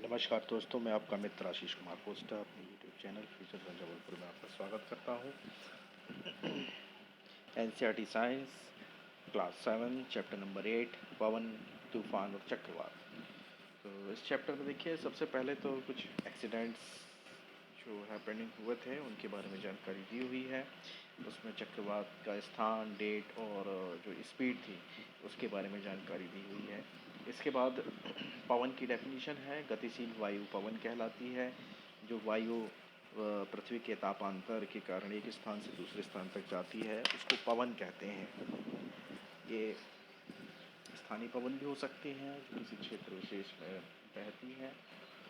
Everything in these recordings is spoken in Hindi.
नमस्कार दोस्तों, मैं आपका मित्र आशीष कुमार कोस्टा अपने YouTube channel future one Jabalpur में आपका स्वागत करता हूँ। NCERT science class 7 chapter number 8 पवन, तूफान और चक्रवात। तो इस चैप्टर में देखिए, सबसे पहले तो कुछ एक्सीडेंट्स जो हैपनिंग हुए थे उनके बारे में जानकारी दी हुई है। उसमें चक्रवात का स्थान, डेट और जो स्पीड थी उसके बारे में जानकारी दी हुई है। इसके बाद पवन की डेफिनेशन है, गतिशील वायु पवन कहलाती है। जो वायु पृथ्वी के तापांतर के कारण एक स्थान से दूसरे स्थान तक जाती है उसको पवन कहते हैं। ये स्थानीय पवन भी हो सकती हैं जो किसी क्षेत्र विशेष में बहती हैं,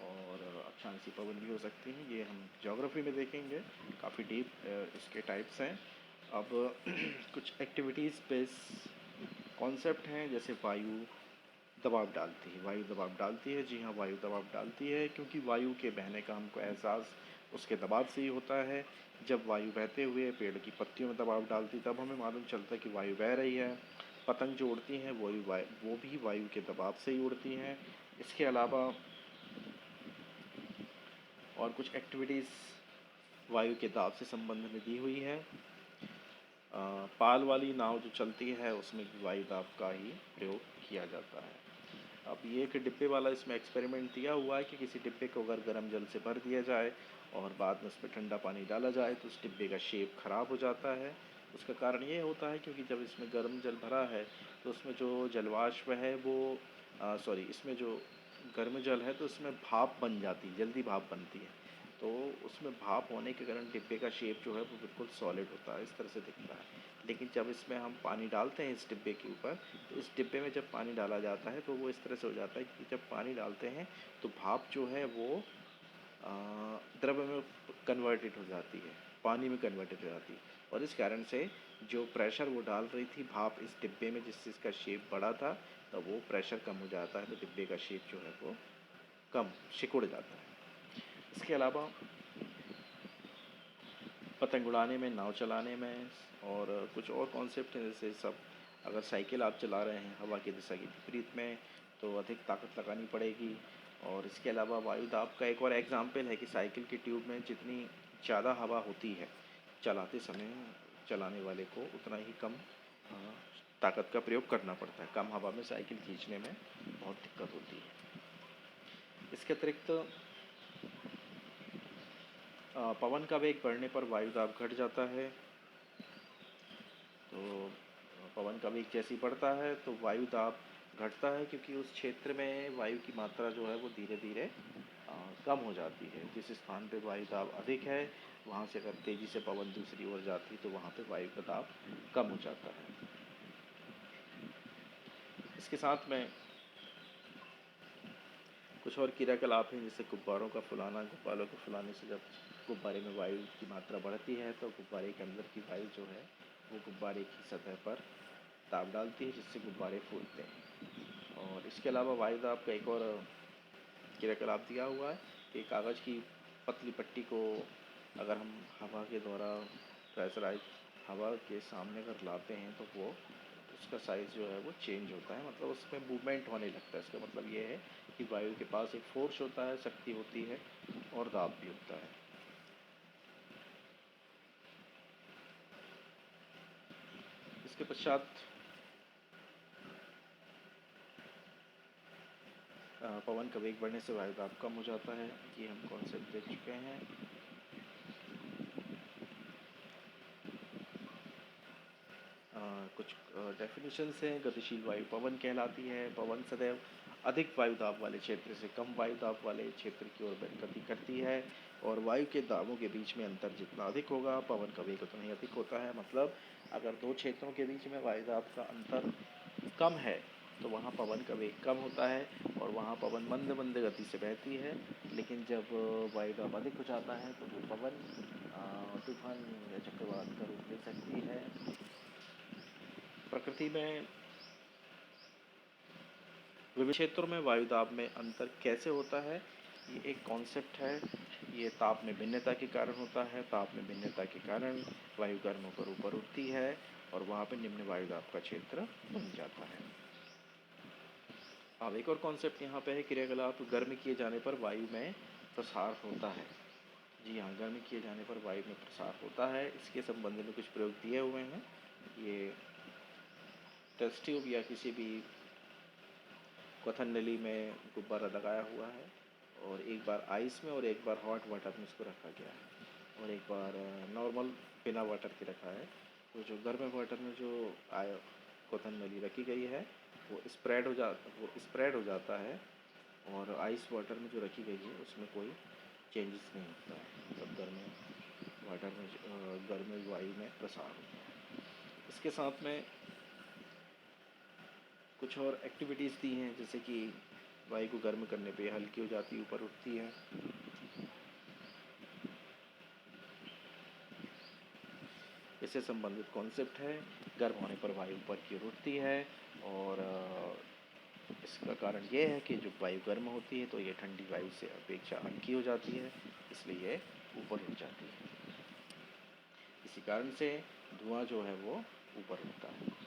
और अक्षांशीय पवन भी हो सकती हैं। ये हम ज्योग्राफी में देखेंगे, काफ़ी डीप इसके टाइप्स हैं। अब कुछ एक्टिविटीज़ बेस कॉन्सेप्ट हैं, जैसे वायु दबाव डालती है। वायु दबाव डालती है, जी हाँ, वायु दबाव डालती है, क्योंकि वायु के बहने का हमको एहसास उसके दबाव से ही होता है। जब वायु बहते हुए पेड़ की पत्तियों में दबाव डालती तब हमें मालूम चलता है कि वायु बह रही है। पतंग जो उड़ती हैं वो भी वायु के दबाव से ही उड़ती हैं। इसके अलावा और कुछ एक्टिविटीज़ वायु के दाब से संबंध में दी हुई है। पाल वाली नाव जो चलती है उसमें वायु दाब का ही प्रयोग किया जाता है। अब ये एक डिब्बे वाला इसमें एक्सपेरिमेंट दिया हुआ है कि किसी डिब्बे को अगर गर्म जल से भर दिया जाए और बाद में उसमें ठंडा पानी डाला जाए तो उस डिब्बे का शेप ख़राब हो जाता है। उसका कारण ये होता है क्योंकि जब इसमें गर्म जल भरा है तो उसमें जो जलवाष्प है वो इसमें जो गर्म जल है तो उसमें भाप बन जाती है, जल्दी भाप बनती है। तो उसमें भाप होने के कारण डिब्बे का शेप जो है वो बिल्कुल सॉलिड होता है, इस तरह से दिखता है। लेकिन जब इसमें हम पानी डालते हैं इस डिब्बे के ऊपर, तो इस डिब्बे में जब पानी डाला जाता है तो वो इस तरह से हो जाता है कि जब पानी डालते हैं तो भाप जो है वो द्रव्य में कन्वर्टेड हो जाती है, पानी में कन्वर्टेड हो जाती है। और इस कारण से जो प्रेशर वो डाल रही थी भाप इस डिब्बे में, जिससे इसका शेप बड़ा था, तो वो प्रेशर कम हो जाता है तो डिब्बे का शेप जो है वो कम सिकुड़ जाता है। इसके अलावा पतंग उड़ाने में, नाव चलाने में और कुछ और कॉन्सेप्ट हैं, जैसे सब अगर साइकिल आप चला रहे हैं हवा की दिशा के विपरीत में तो अधिक ताकत लगानी पड़ेगी। और इसके अलावा वायु दाब का एक और एग्जाम्पल है कि साइकिल की ट्यूब में जितनी ज़्यादा हवा होती है चलाते समय, चलाने वाले को उतना ही कम ताकत का प्रयोग करना पड़ता है। कम हवा में साइकिल खींचने में बहुत दिक्कत होती है। इसके अतिरिक्त पवन का वेग बढ़ने पर वायु दाब घट जाता है। तो पवन का वेग जैसे ही बढ़ता है तो वायु दाब घटता है, क्योंकि उस क्षेत्र में वायु की मात्रा जो है वो धीरे धीरे कम हो जाती है। जिस स्थान पे वायु दाब अधिक है वहाँ से अगर तेज़ी से पवन दूसरी ओर जाती तो वहाँ पे वायु का दाब कम हो जाता है। इसके साथ में कुछ और क्रियाकलाप हैं, जैसे गुब्बारों का फुलाना। गुब्बारों को फुलाने से जब गुब्बारे में वायु की मात्रा बढ़ती है तो गुब्बारे के अंदर की वायु जो है वो गुब्बारे की सतह पर दाब डालती है, जिससे गुब्बारे फूलते हैं। और इसके अलावा वायु दाब का एक और क्रियाकलाप दिया हुआ है कि कागज़ की पतली पट्टी को अगर हम हवा के द्वारा प्रेशराइज हवा के सामने अगर लाते हैं तो वो उसका साइज़ जो है वो चेंज होता है, मतलब उसमें मूवमेंट होने लगता है। इसका मतलब ये है कि वायु के पास एक फोर्स होता है, शक्ति होती है और दाब भी होता है। इसके पश्चात पवन का वेग बढ़ने से वायु दाब कम हो जाता है, ये हम कॉन्सेप्ट देख चुके हैं। कुछ डेफिनेशंस हैं। गतिशील वायु पवन कहलाती है। पवन सदैव अधिक वायु दाब वाले क्षेत्र से कम वायु दाब वाले क्षेत्र की ओर गति करती है, और वायु के दाबों के बीच में अंतर जितना अधिक होगा पवन का वेग उतना ही अधिक होता है। मतलब अगर दो क्षेत्रों के बीच में वायु दाब का अंतर कम है तो वहाँ पवन का वेग कम होता है और वहाँ पवन मंद मंद गति से बहती है। लेकिन जब वायु दाब अधिक हो जाता है तो वो पवन तूफान या चक्रवात का रूप ले सकती है। प्रकृति में विभिन्न क्षेत्रों में वायु दाब में अंतर कैसे होता है, ये एक कॉन्सेप्ट है। ये ताप में भिन्नता के कारण होता है। ताप में भिन्नता के कारण वायु गर्म होकर ऊपर उठती है और वहाँ पे निम्न वायु दाब का क्षेत्र बन जाता है। अब एक और कॉन्सेप्ट यहाँ पे है, क्रियाकलाप गर्म किए जाने पर वायु में प्रसार होता है। जी हाँ, गर्म किए जाने पर वायु में प्रसार होता है। इसके संबंध में कुछ प्रयोग दिए हुए हैं। ये टेस्ट ट्यूब या किसी भी क्वथन नली में गुब्बारा लगाया हुआ है, और एक बार आइस में और एक बार हॉट वाटर में इसको रखा गया है, और एक बार नॉर्मल बिना वाटर के रखा है। तो जो गर्म वाटर में जो क्वथन नली रखी गई है वो स्प्रेड हो जाता है, और आइस वाटर में जो रखी गई है उसमें कोई चेंजेस नहीं होता है, मतलब गर्म वाटर में गर्म वायु में प्रसार होता है। इसके साथ में कुछ और एक्टिविटीज़ दी हैं, जैसे कि वायु को गर्म करने पे हल्की हो जाती है, ऊपर उठती है। इससे संबंधित कॉन्सेप्ट है, गर्म होने पर वायु ऊपर की ओर उठती है, और इसका कारण ये है कि जब वायु गर्म होती है तो ये ठंडी वायु से अपेक्षा हल्की हो जाती है, इसलिए ये ऊपर उठ जाती है। इसी कारण से धुआं जो है वो ऊपर उठता है।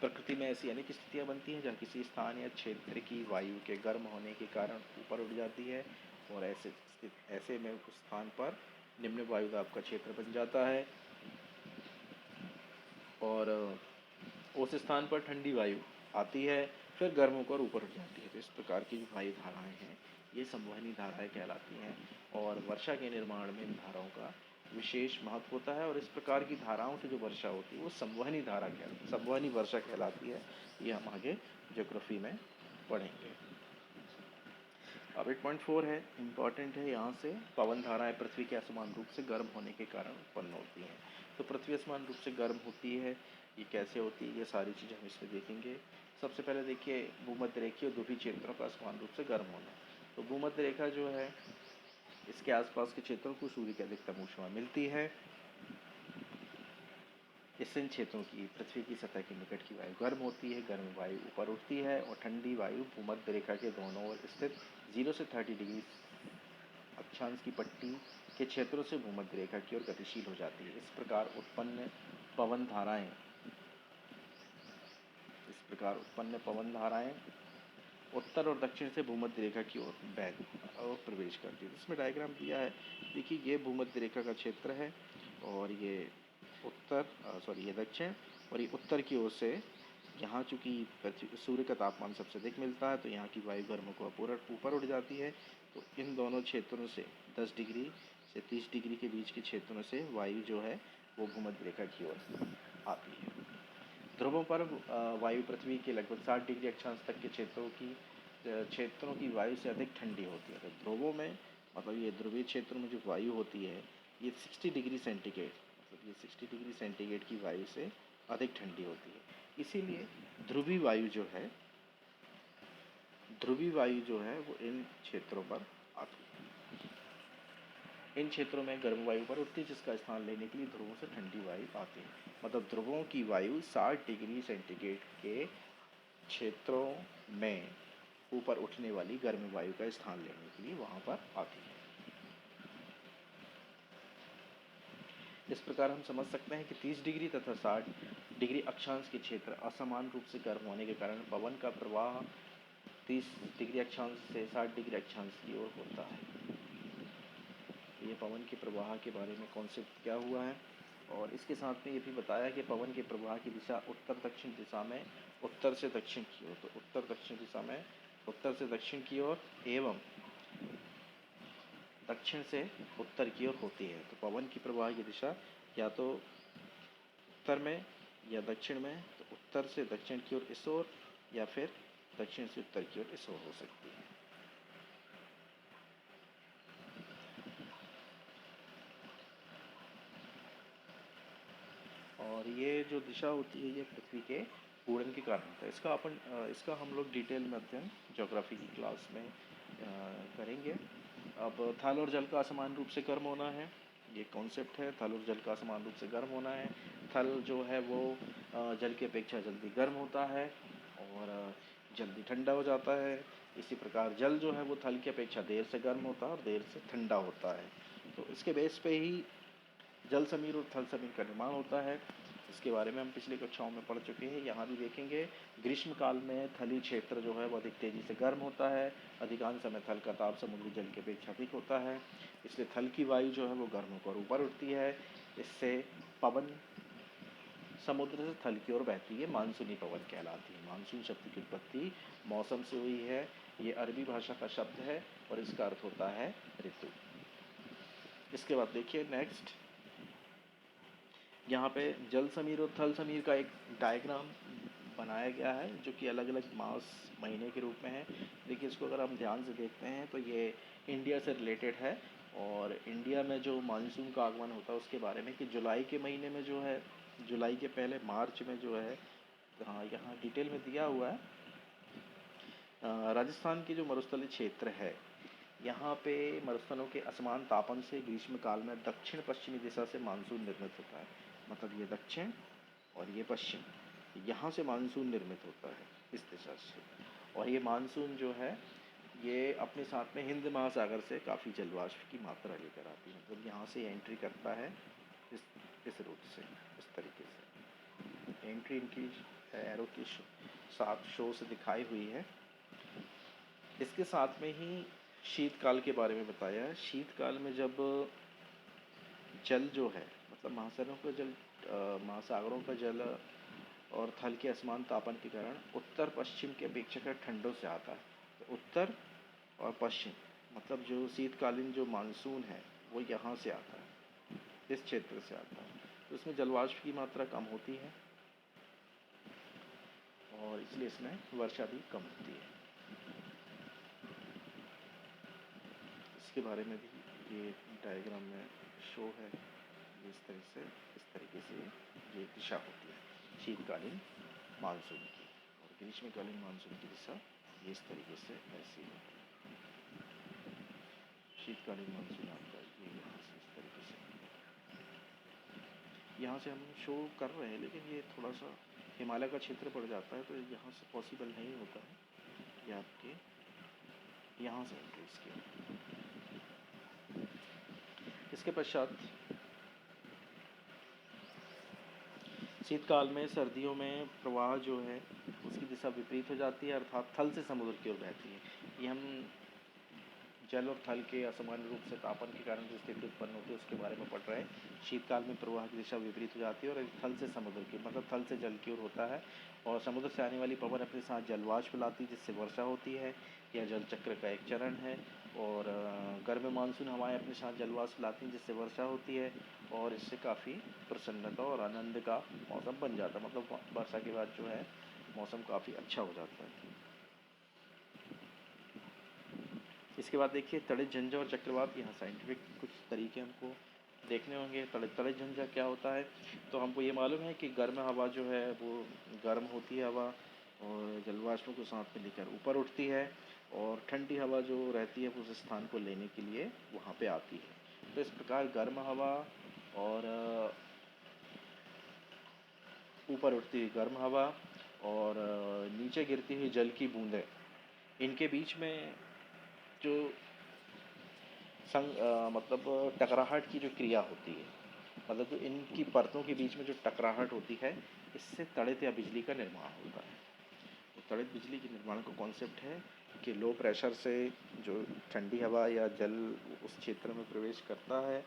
प्रकृति में ऐसी अनेक स्थितियाँ बनती हैं जहाँ किसी स्थान या क्षेत्र की वायु के गर्म होने के कारण ऊपर उठ जाती है, और ऐसे में उस स्थान पर निम्न वायुदाब का क्षेत्र बन जाता है, और उस स्थान पर ठंडी वायु आती है, फिर गर्म होकर ऊपर उठ जाती है। तो इस प्रकार की जो वायु धाराएँ हैं ये संवहनी धाराएँ कहलाती हैं, और वर्षा के निर्माण में इन धाराओं का विशेष महत्व होता है, और इस प्रकार की धाराओं से जो वर्षा होती है वो संवहनी वर्षा कहलाती है। ये हम आगे ज्योग्राफी में पढ़ेंगे। अब 8.4 है, इम्पॉर्टेंट है यहाँ से, पवन धाराएं पृथ्वी के असमान रूप से गर्म होने के कारण उत्पन्न होती हैं। तो पृथ्वी असमान रूप से गर्म होती है, ये कैसे होती है, ये सारी चीज़ें हम इसमें देखेंगे। सबसे पहले देखिए, भूमध्य रेखीय और ध्रुवीय क्षेत्रों का असमान रूप से गर्म होना। तो भूमध्य रेखा जो है, इसके आसपास के क्षेत्रों को सूर्य की अधिकतम ऊष्मा मिलती है। इससे इन क्षेत्रों की पृथ्वी की सतह के निकट की वायु गर्म होती है, गर्म वायु ऊपर उठती है, और ठंडी वायु भूमध्य रेखा के दोनों ओर स्थित 0 से 30 डिग्री अक्षांश की पट्टी के क्षेत्रों से भूमध्य रेखा की ओर गतिशील हो जाती है। इस प्रकार उत्पन्न पवन धाराएं उत्तर और दक्षिण से भूमध्य रेखा की ओर प्रवेश करती है। इसमें डायग्राम दिया है, देखिए ये भूमध्य रेखा का क्षेत्र है, और ये ये दक्षिण, और ये उत्तर की ओर से, यहाँ चूँकि सूर्य का तापमान सबसे अधिक मिलता है तो यहाँ की वायु गर्म को ऊपर उड़ जाती है। तो इन दोनों क्षेत्रों से 10 डिग्री से 30 डिग्री के बीच के क्षेत्रों से वायु जो है वो भूमध्य रेखा की ओर आती है। ध्रुवों पर वायु पृथ्वी के लगभग 60 डिग्री अक्षांश तक के क्षेत्रों की वायु से अधिक ठंडी होती है। तो ध्रुवों में, मतलब ये ध्रुवीय क्षेत्रों में जो वायु होती है ये 60 डिग्री सेंटीग्रेड, मतलब ये 60 डिग्री सेंटीग्रेड की वायु से अधिक ठंडी होती है। इसीलिए ध्रुवीय वायु जो है वो इन क्षेत्रों पर आती है। इन क्षेत्रों में गर्म वायु पर उठती है, जिसका स्थान लेने के लिए ध्रुवों से ठंडी वायु आती है। मतलब ध्रुवों की वायु 60 डिग्री सेंटीग्रेड के क्षेत्रों में ऊपर उठने वाली गर्म वायु का स्थान लेने के लिए वहाँ पर आती है। इस प्रकार हम समझ सकते हैं कि 30 डिग्री तथा 60 डिग्री अक्षांश के क्षेत्र असमान रूप से गर्म होने के कारण पवन का प्रवाह 30 डिग्री अक्षांश से 60 डिग्री अक्षांश की ओर होता है। ये पवन के प्रवाह के बारे में कॉन्सेप्ट क्या हुआ है, और इसके साथ में ये भी बताया कि पवन के प्रवाह की दिशा उत्तर दक्षिण दिशा में उत्तर से दक्षिण की ओर, तो उत्तर दक्षिण दिशा में उत्तर से दक्षिण की ओर एवं दक्षिण से उत्तर की ओर होती है। तो पवन की प्रवाह की दिशा या तो उत्तर में या दक्षिण में, तो उत्तर से दक्षिण की ओर इस ओर, या फिर दक्षिण से उत्तर की ओर इस ओर हो सकती है। और ये जो दिशा होती है ये पृथ्वी के घूर्णन के कारण होता है। इसका हम लोग डिटेल में अध्ययन ज्योग्राफी की क्लास में करेंगे। अब थल और जल का असमान रूप से गर्म होना है, ये कॉन्सेप्ट है। थल और जल का असमान रूप से गर्म होना है। थल जो है वो जल की अपेक्षा जल्दी गर्म होता है और जल्दी ठंडा हो जाता है। इसी प्रकार जल जो है वो थल की अपेक्षा देर से गर्म होता है और देर से ठंडा होता है। तो इसके बेस पे ही जल समीर और थल समीर का निर्माण होता है। इसके बारे में हम पिछली कक्षाओं में पढ़ चुके हैं। यहाँ भी देखेंगे ग्रीष्म काल में थली क्षेत्र जो है वो अधिक तेज़ी से गर्म होता है। अधिकांश समय थल का ताप समुद्री जल की अपेक्षा अधिक होता है, इसलिए थल की वायु जो है वो गर्म होकर ऊपर उठती है। इससे पवन समुद्र से थल की ओर बहती है, मानसूनी पवन कहलाती है। मानसून शब्द की उत्पत्ति मौसम से हुई है। ये अरबी भाषा का शब्द है और इसका अर्थ होता है ऋतु। इसके बाद देखिए नेक्स्ट, यहाँ पे जल समीर और थल समीर का एक डायग्राम बनाया गया है जो कि अलग अलग मास महीने के रूप में है। देखिए इसको अगर हम ध्यान से देखते हैं तो ये इंडिया से रिलेटेड है और इंडिया में जो मानसून का आगमन होता है उसके बारे में कि जुलाई के महीने में जो है, जुलाई के पहले मार्च में जो है, हाँ यहाँ डिटेल में दिया हुआ है। राजस्थान की जो मरुस्थलीय क्षेत्र है यहाँ पे मरुस्थलों के असमान तापन से ग्रीष्म काल में दक्षिण पश्चिमी दिशा से मानसून निर्मित होता है। मतलब ये दक्षिण और ये पश्चिम, यहाँ से मानसून निर्मित होता है इस दिशा से। और ये मानसून जो है ये अपने साथ में हिंद महासागर से काफ़ी जलवाष्प की मात्रा लेकर आती है। मतलब यहाँ से एंट्री करता है इस रूट से, इस तरीके से एंट्री इनकी एरो के साथ शो से दिखाई हुई है। इसके साथ में ही शीतकाल के बारे में बताया है। शीतकाल में जब जल जो है मतलब महासागरों का जल और थल के असमान तापन के कारण उत्तर पश्चिम के अपेक्षाकृत ठंडों से आता है। तो उत्तर और पश्चिम मतलब जो शीतकालीन जो मानसून है वो यहाँ से आता है, इस क्षेत्र से आता है। तो इसमें जलवाष्प की मात्रा कम होती है और इसलिए इसमें वर्षा भी कम होती है। इसके बारे में भी ये डायग्राम में शो है। इस तरीके से ये दिशा होती है शीतकालीन मानसून की, और ग्रीष्मकालीन मानसून की दिशा ये इस तरीके से ऐसी होती है। शीतकालीन मानसून आपका ये यहाँ से इस तरीके से, यहाँ से हम शो कर रहे हैं लेकिन ये थोड़ा सा हिमालय का क्षेत्र पड़ जाता है तो यहाँ से पॉसिबल नहीं होता है। ये आपके यहाँ से इंक्रीज किया। इसके पश्चात शीतकाल में सर्दियों में प्रवाह जो है उसकी दिशा विपरीत हो जाती है, अर्थात थल से समुद्र की ओर बहती है। ये हम जल और थल के असमान रूप से तापन के कारण जो स्थिति उत्पन्न होती है उसके बारे में पढ़ रहे हैं। शीतकाल में प्रवाह की दिशा विपरीत हो जाती है और थल से समुद्र की मतलब थल से जल की ओर होता है और समुद्र से आने वाली पवन अपने साथ जलवाष्प लाती है जिससे वर्षा होती है। यह जल चक्र का एक चरण है। और गर्म मानसून हवाएं अपने साथ जलवाष्प लाती हैं जिससे वर्षा होती है और इससे काफ़ी प्रसन्नता और आनंद का मौसम बन जाता है। मतलब वर्षा के बाद जो है मौसम काफ़ी अच्छा हो जाता है। इसके बाद देखिए तड़ित झंझा और चक्रवात। यहाँ साइंटिफिक कुछ तरीके हमको देखने होंगे। तड़ित झंझा क्या होता है, तो हमको ये मालूम है कि गर्म हवा जो है वो गर्म होती है हवा और जलवाष्पों को साथ में लेकर ऊपर उठती है और ठंडी हवा जो रहती है उस स्थान को लेने के लिए वहाँ पे आती है। तो इस प्रकार गर्म हवा और ऊपर उठती हुई गर्म हवा और नीचे गिरती हुई जल की बूंदें, इनके बीच में जो मतलब टकराहट की जो क्रिया होती है, मतलब जो इनकी परतों के बीच में जो टकराहट होती है इससे तड़ित या बिजली का निर्माण होता है। तो तड़ित बिजली के निर्माण का कॉन्सेप्ट है कि लो प्रेशर से जो ठंडी हवा या जल उस क्षेत्र में प्रवेश करता है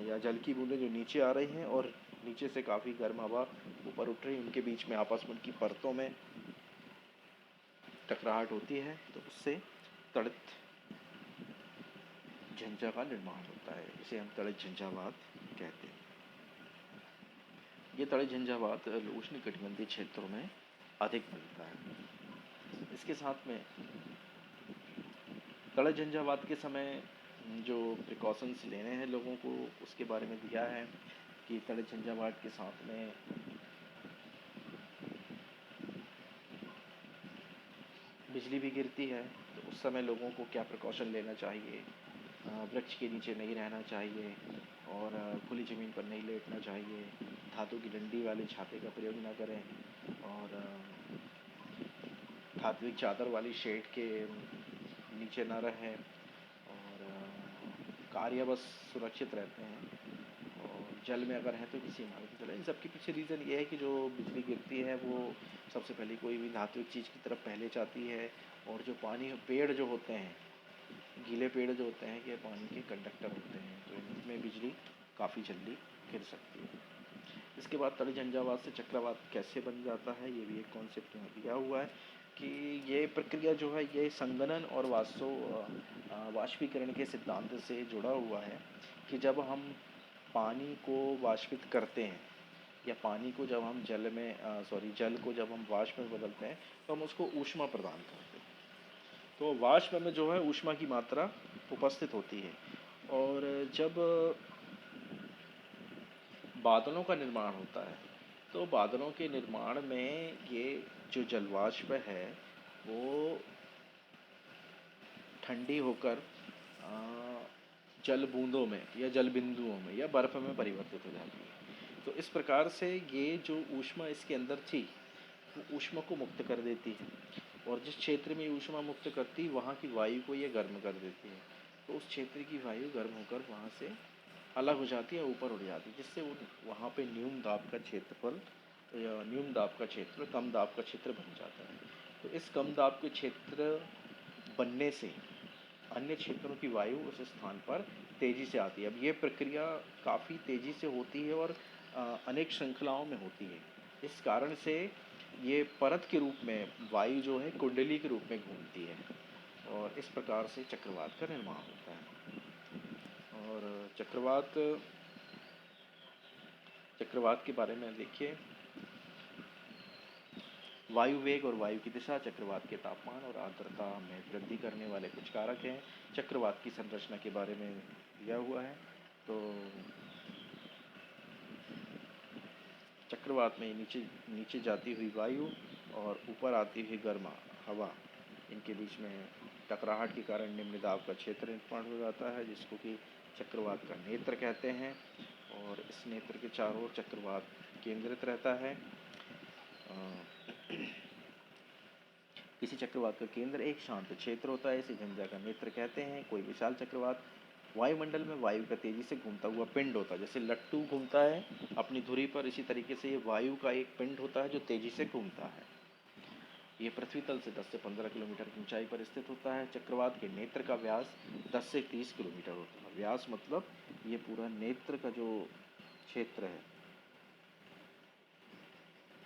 या जल की बूंदें जो नीचे आ रही हैं और नीचे से काफ़ी गर्म हवा ऊपर उठ रही है, उनके बीच में आपस में उनकी परतों में टकराहट होती है तो उससे तड़ित झंझा का निर्माण होता है। इसे हम तड़ित झंझावात कहते हैं। ये तड़ित झंझावात उष्ण कटिबंधीय क्षेत्रों में अधिक मिलता है। इसके साथ में तड़ित झंझावात के समय जो प्रिकॉशंस लेने हैं लोगों को उसके बारे में दिया है कि तड़ित झंझावात के साथ में बिजली भी गिरती है तो उस समय लोगों को क्या प्रिकॉशन लेना चाहिए। वृक्ष के नीचे नहीं रहना चाहिए और खुली ज़मीन पर नहीं लेटना चाहिए। धातु की डंडी वाले छाते का प्रयोग ना करें और धात्विक चादर वाली शेड के नीचे ना रहें और कार या बस सुरक्षित रहते हैं। और जल में अगर है तो किसी मान के चले। इन सबके पीछे रीज़न ये है कि जो बिजली गिरती है वो सबसे पहले कोई भी धात्विक चीज़ की तरफ पहले जाती है, और जो पानी पेड़ जो होते हैं, गीले पेड़ जो होते हैं, ये पानी के कंडक्टर होते हैं, तो इनमें बिजली काफ़ी जल्दी गिर सकती है। इसके बाद तड़ी झंझावात से चक्रवात कैसे बन जाता है, ये भी एक कॉन्सेप्ट यहाँ दिया हुआ है कि ये प्रक्रिया जो है ये संघनन और वाष्पीकरण के सिद्धांत से जुड़ा हुआ है कि जब हम पानी को वाष्पित करते हैं, या पानी को जब हम जल को जब हम वाष्प में बदलते हैं तो हम उसको ऊष्मा प्रदान करते हैं। तो वाष्प में जो है ऊष्मा की मात्रा उपस्थित होती है, और जब बादलों का निर्माण होता है तो बादलों के निर्माण में ये जो जलवाष्प है वो ठंडी होकर जल बूंदों में या जल बिंदुओं में या बर्फ़ में परिवर्तित हो जाती है। तो इस प्रकार से ये जो ऊष्मा इसके अंदर थी वो ऊष्मा को मुक्त कर देती है, और जिस क्षेत्र में ऊष्मा मुक्त करती वहाँ की वायु को ये गर्म कर देती है। तो उस क्षेत्र की वायु गर्म होकर वहाँ से अलग हो जाती है, ऊपर उड़ जाती है, जिससे वो वहाँ पे न्यून दाब का क्षेत्रफल या न्यून दाब का क्षेत्र कम दाब का क्षेत्र बन जाता है। तो इस कम दाब के क्षेत्र बनने से अन्य क्षेत्रों की वायु उस स्थान पर तेज़ी से आती है। अब ये प्रक्रिया काफ़ी तेज़ी से होती है और अनेक श्रृंखलाओं में होती है। इस कारण से ये परत के रूप में वायु जो है कुंडली के रूप में घूमती है, और इस प्रकार से चक्रवात का निर्माण होता है। और चक्रवात के बारे में देखिए, वायु वेग और वायु की दिशा चक्रवात के तापमान और आर्द्रता में वृद्धि करने वाले कुछ कारक हैं। चक्रवात की संरचना के बारे में दिया हुआ है। तो चक्रवात में नीचे जाती हुई वायु और ऊपर आती हुई गर्म हवा, इनके बीच में टकराहट के कारण निम्न दाब का क्षेत्र निर्माण हो जाता है, जिसको कि चक्रवात का नेत्र कहते हैं। और इस नेत्र के चारों ओर चक्रवात केंद्रित रहता है। किसी चक्रवात का केंद्र एक शांत क्षेत्र होता है, इसे झंझा का नेत्र कहते हैं। कोई विशाल चक्रवात वायुमंडल में वायु का तेजी से घूमता हुआ पिंड होता है। जैसे लट्टू घूमता है अपनी धुरी पर, इसी तरीके से ये वायु का एक पिंड होता है जो तेजी से घूमता है। ये पृथ्वी तल से 10 से 15 किलोमीटर की ऊंचाई पर स्थित होता है। चक्रवात के नेत्र का व्यास 10 से 30 किलोमीटर होता है। व्यास मतलब ये पूरा नेत्र का जो क्षेत्र है,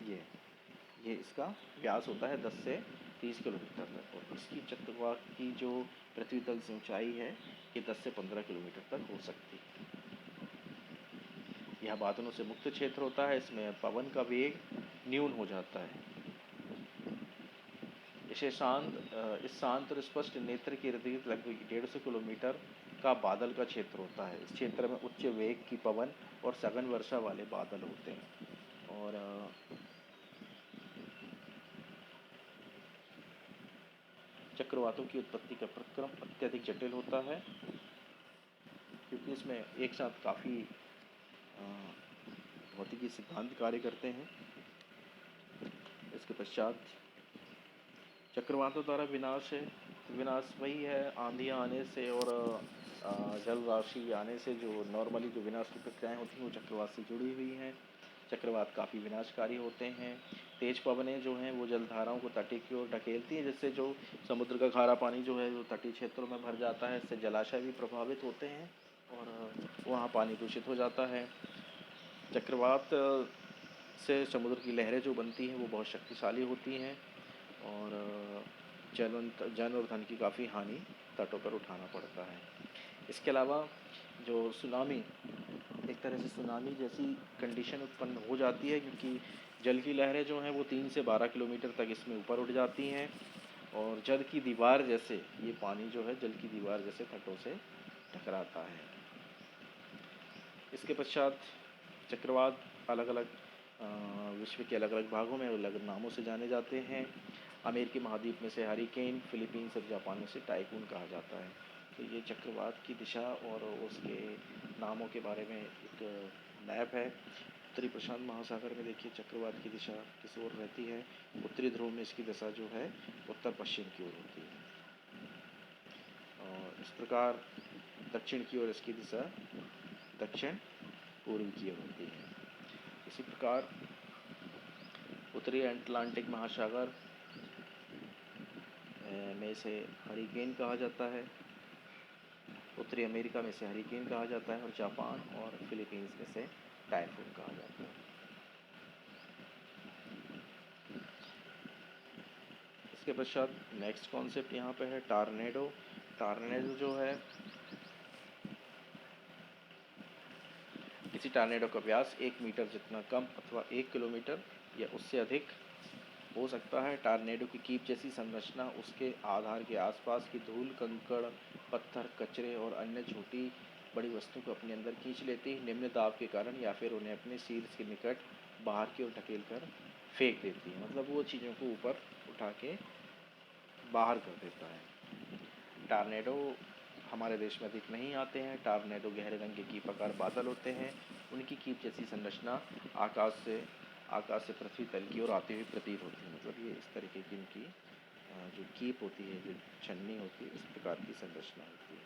ये इसका व्यास होता है 10 से 30 किलोमीटर तक, और इसकी चक्रवात की जो पृथ्वी तल से ऊंचाई है ये 10 से 15 किलोमीटर तक हो सकती है। यह बादलों से मुक्त क्षेत्र होता है, इसमें पवन का वेग न्यून हो जाता है। इस शांत और स्पष्ट नेत्र के इर्द गिर्द लगभग 150 किलोमीटर का बादल का क्षेत्र होता है। इस क्षेत्र में उच्च वेग की पवन और सघन वर्षा वाले बादल होते हैं। और चक्रवातों की उत्पत्ति का प्रक्रम अत्यधिक जटिल होता है, क्योंकि इसमें एक साथ काफ़ी भौतिकी सिद्धांत कार्य करते हैं। इसके पश्चात चक्रवातों द्वारा विनाश वही है आंधियाँ आने से और जल राशि आने से, जो नॉर्मली जो विनाश की प्रक्रियाएँ होती हैं वो चक्रवात से जुड़ी हुई हैं। चक्रवात काफ़ी विनाशकारी होते हैं। तेज पवनें जो हैं वो जलधाराओं को तटीय की ओर ढकेलती हैं, जिससे जो समुद्र का खारा पानी जो है वो तटीय क्षेत्रों में भर जाता है। इससे जलाशय भी प्रभावित होते हैं और वहाँ पानी दूषित हो जाता है। चक्रवात से समुद्र की लहरें जो बनती हैं वो बहुत शक्तिशाली होती हैं, और जन और धन की काफ़ी हानि तटों पर उठाना पड़ता है। इसके अलावा जो सुनामी, एक तरह से सुनामी जैसी कंडीशन उत्पन्न हो जाती है, क्योंकि जल की लहरें जो हैं वो 3 से 12 किलोमीटर तक इसमें ऊपर उठ जाती हैं, और जल की दीवार जैसे ये पानी जो है जल की दीवार जैसे तटों से टकराता है। इसके पश्चात चक्रवात अलग अलग विश्व के अलग अलग भागों में अलग नामों से जाने जाते हैं। अमेरिकी महाद्वीप में से हरिकेन, फिलीपींस और जापान में से टाइफून कहा जाता है। तो ये चक्रवात की दिशा और उसके नामों के बारे में एक मैप है। उत्तरी प्रशांत महासागर में देखिए चक्रवात की दिशा किस ओर रहती है। उत्तरी ध्रुव में इसकी दिशा जो है उत्तर पश्चिम की ओर होती है, और इस प्रकार दक्षिण की ओर इसकी दिशा दक्षिण पूर्व की ओर होती है। इसी प्रकार उत्तरी अटलांटिक महासागर में से हरिकेन कहा जाता है, उत्तरी अमेरिका में से हरिकेन कहा जाता है, और जापान और फिलीपींस में से टाइफून कहा जाता है। इसके पश्चात नेक्स्ट कॉन्सेप्ट यहाँ पे है टॉर्नेडो। टॉर्नेडो जो है, किसी टॉर्नेडो का व्यास 1 मीटर जितना कम अथवा 1 किलोमीटर या उससे अधिक हो सकता है। टॉर्नेडो की कीप जैसी संरचना उसके आधार के आसपास की धूल, कंकड़, पत्थर, कचरे और अन्य छोटी बड़ी वस्तु को अपने अंदर खींच लेती है निम्न दाब के कारण, या फिर उन्हें अपने शीर्ष के निकट बाहर की ओर ढकेल कर फेंक देती है। मतलब वो चीज़ों को ऊपर उठा के बाहर कर देता है। टॉर्नेडो हमारे देश में अधिक नहीं आते हैं। टॉर्नेडो गहरे रंग के कीपाकार बादल होते हैं। उनकी कीप जैसी संरचना आकाश से पृथ्वी तल की ओर आती हुई प्रतीत होती है। मतलब ये इस तरीके की इनकी जो कीप होती है, जो छन्नी होती है, इस प्रकार की संरचना होती है।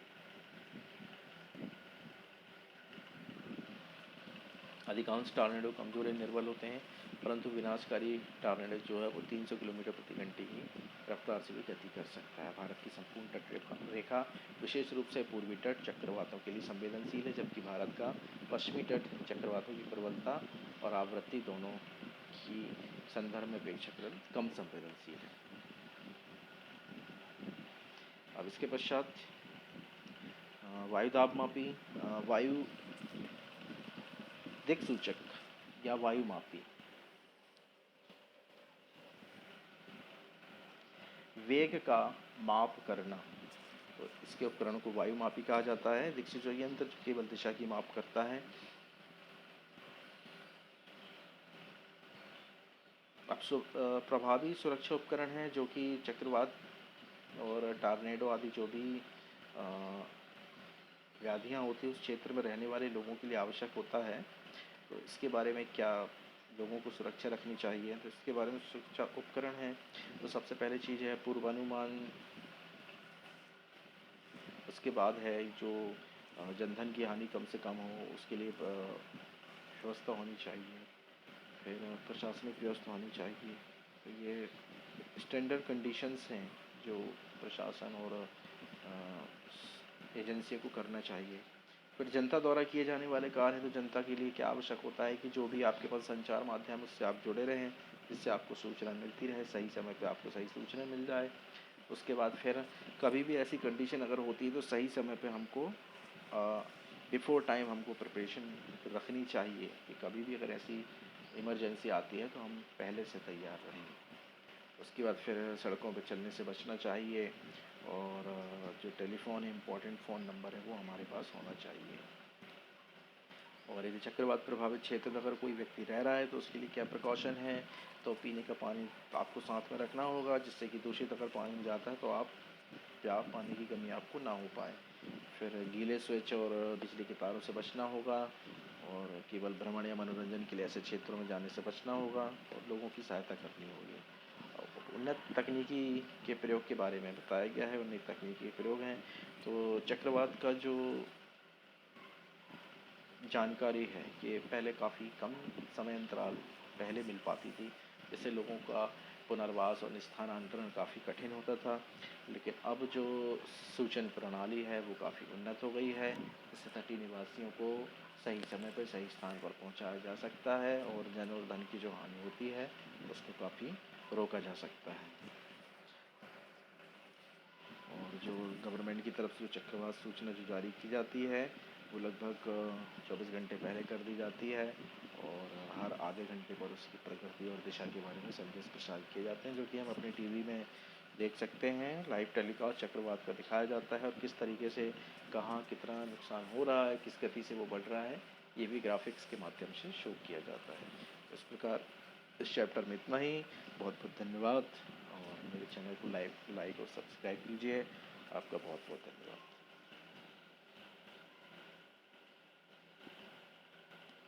अधिकांश टॉर्नेडो कमजोर या निर्बल होते हैं, परंतु विनाशकारी टॉर्नेडो जो है वो 300 किलोमीटर प्रति घंटे की रफ्तार से भी गति कर सकता है। भारत की संपूर्ण तट रेखा विशेष रूप से पूर्वी तट चक्रवातों के लिए संवेदनशील है, जबकि भारत का पश्चिमी तट चक्रवातों की प्रबलता और आवृत्ति दोनों की संदर्भ में अपेक्षाकृत कम संवेदनशील है। अब इसके पश्चात वायु दाब मापी, वायु दिक् सूचक या वायु मापी। वेग का माप करना, तो इसके उपकरण को वायु मापी कहा जाता है। दिक्सूचक यंत्र जो केवल दिशा की माप करता है। अब प्रभावी सुरक्षा उपकरण है जो कि चक्रवात और टॉर्नेडो आदि जो भी व्याधियाँ होती है उस क्षेत्र में रहने वाले लोगों के लिए आवश्यक होता है। तो इसके बारे में क्या लोगों को सुरक्षा रखनी चाहिए, तो इसके बारे में सुरक्षा उपकरण है। तो सबसे पहले चीज़ है पूर्वानुमान। उसके बाद है जो जनधन की हानि कम से कम हो उसके लिए व्यवस्था होनी चाहिए। फिर प्रशासनिक व्यवस्था होनी चाहिए। तो ये स्टैंडर्ड कंडीशंस हैं जो प्रशासन और एजेंसियों को करना चाहिए। फिर जनता द्वारा किए जाने वाले कार्य हैं, तो जनता के लिए क्या आवश्यक होता है कि जो भी आपके पास संचार माध्यम उससे आप जुड़े रहें, जिससे आपको सूचना मिलती रहे, सही समय पे आपको सही सूचना मिल जाए। उसके बाद फिर कभी भी ऐसी कंडीशन अगर होती है तो सही समय पे हमको बिफोर टाइम हमको प्रिपरेशन रखनी चाहिए कि कभी भी अगर ऐसी इमरजेंसी आती है तो हम पहले से तैयार रहें। उसके बाद फिर सड़कों पर चलने से बचना चाहिए, और जो टेलीफोन इम्पोर्टेंट फ़ोन नंबर है वो हमारे पास होना चाहिए। और यदि चक्रवात प्रभावित क्षेत्र में अगर कोई व्यक्ति रह रहा है तो उसके लिए क्या प्रिकॉशन है, तो पीने का पानी आपको साथ में रखना होगा, जिससे कि दूषित अगर पानी जाता है तो पानी की कमी आपको ना हो पाए। फिर गीले स्विच और बिजली के तारों से बचना होगा, और केवल भ्रमण या मनोरंजन के लिए ऐसे क्षेत्रों में जाने से बचना होगा, और लोगों की सहायता करनी होगी। उन्नत तकनीकी के प्रयोग के बारे में बताया गया है। उन्नत तकनीकी के प्रयोग हैं, तो चक्रवात का जो जानकारी है कि पहले काफ़ी कम समय अंतराल पहले मिल पाती थी, जिससे लोगों का पुनर्वास और स्थानांतरण काफ़ी कठिन होता था। लेकिन अब जो सूचन प्रणाली है वो काफ़ी उन्नत हो गई है, इससे तटीय निवासियों को सही समय पर सही स्थान पर पहुंचाया जा सकता है, और जन और धन की जो हानि होती है उसको काफ़ी रोका जा सकता है। और जो गवर्नमेंट की तरफ से जो चक्रवात सूचना जो जारी की जाती है वो लगभग 24 घंटे पहले कर दी जाती है, और हर आधे घंटे पर उसकी प्रकृति और दिशा के बारे में संदेश प्रसारित किए जाते हैं, जो कि हम अपने टीवी में देख सकते हैं। लाइव टेलीकास्ट चक्रवात का दिखाया जाता है, और किस तरीके से कहाँ कितना नुकसान हो रहा है, किस गति से वो बढ़ रहा है, ये भी ग्राफिक्स के माध्यम से शो किया जाता है। इस प्रकार इस चैप्टर में इतना ही। बहुत बहुत धन्यवाद, और मेरे चैनल को लाइक और सब्सक्राइब कीजिए। आपका बहुत बहुत धन्यवाद।